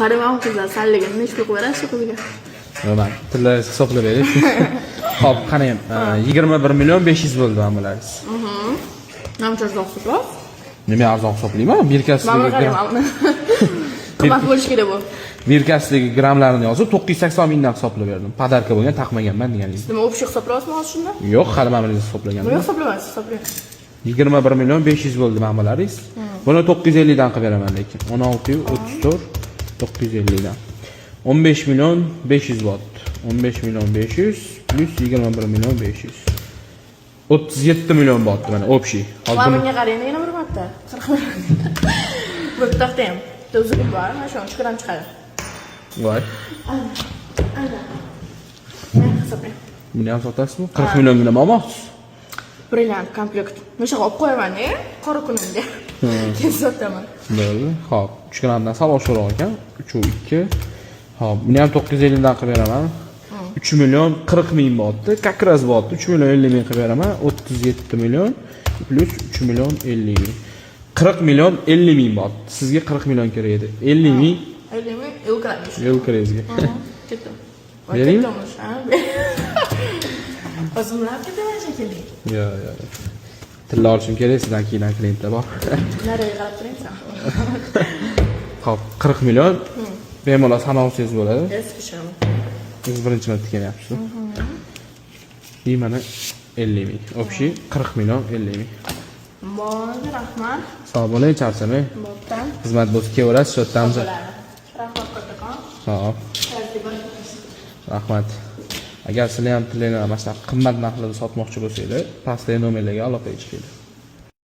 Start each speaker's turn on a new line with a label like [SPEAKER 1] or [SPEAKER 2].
[SPEAKER 1] Qarang, qizlar salligan nechta pul berasiz qiziga?
[SPEAKER 2] Men tillaringiz hisoblab bering. Xo'p, qarang, 21 million 500 bo'ldi ma'mularingiz.
[SPEAKER 1] Namcha arzon hisoblar?
[SPEAKER 2] Nima arzon hisoblayman? Birkasidagi
[SPEAKER 1] qimmat bo'lishi kerak bu.
[SPEAKER 2] Birkasidagi grammlarini yozib 980 mingdan hisoblab berdim. Podarka bo'lgan taqmaganman deganingiz.
[SPEAKER 1] Nima o'pishni hisoblayapsizmi hozir shunda?
[SPEAKER 2] Yo'q, hali ma'mularingiz hisoblagan.
[SPEAKER 1] Yo'q, hisoblamaysiz, hisoblang.
[SPEAKER 2] 21 million 500 bo'ldi ma'mularingiz. Buni 950 dan qilib beraman lekin. 16 34 950 dan. 15 million 500 bot. 15 million 500 plus 21 million 500. 37 million botdi mana общий.
[SPEAKER 1] Hozir menga qarang, yana bir marta. 40 million. Bu taqda ham. O'zim bor, mana shu chiqaram chiqadi.
[SPEAKER 2] Voy.
[SPEAKER 1] Ana. Men hisoblang.
[SPEAKER 2] Buni ham sotasizmi? 40 millionga nima olmoqchisiz?
[SPEAKER 1] Brilliant komplekt. O'sha olib qo'yaman-da, qora kunimga. Keyin sotaman.
[SPEAKER 2] Bo'ldi. Xo'p, 3 grammdan sal oshiqroq ekan. 3 u 2. Xo'p, buni ham 950 dan qilib beraman. 3 million 40 ming botdi. Как раз botdi. 3 million 50 ming qilib beraman. 37 million plus 3 million 50 ming. 40 million 50 ming botdi. Sizga 40 million kerak edi. 50 ming
[SPEAKER 1] 50 ming yulkiramiz.
[SPEAKER 2] Yulkiringizga.
[SPEAKER 1] Ketdim.
[SPEAKER 2] Beraymi?
[SPEAKER 1] O'zimlar ketaman shekilli.
[SPEAKER 2] Yo'q. Tilla olishim kerak, sizdan keyin klientlar bor.
[SPEAKER 1] Nariga qarab turingsan.
[SPEAKER 2] Xo'p, 40 million bemalol sanoqsiz bo'ladi.
[SPEAKER 1] Eskishami.
[SPEAKER 2] Siz birinchi marta kelyapsiz. И mana 50 ming. Общий 40 million 50 ming.
[SPEAKER 1] Bo'ldi, rahmat.
[SPEAKER 2] Sog' bo'ling, charchamang.
[SPEAKER 1] Bo'pti.
[SPEAKER 2] Xizmat bo'lsa kelaverasiz, shu yerdan.
[SPEAKER 1] Rahmat kattakon.
[SPEAKER 2] Hop. Rahmat. Agar sizlar ham tillaylar mana shunaqa qimmat narxlarda sotmoqchi bo'lsanglar, pastdagi nomerlarga aloqaga chiqinglar.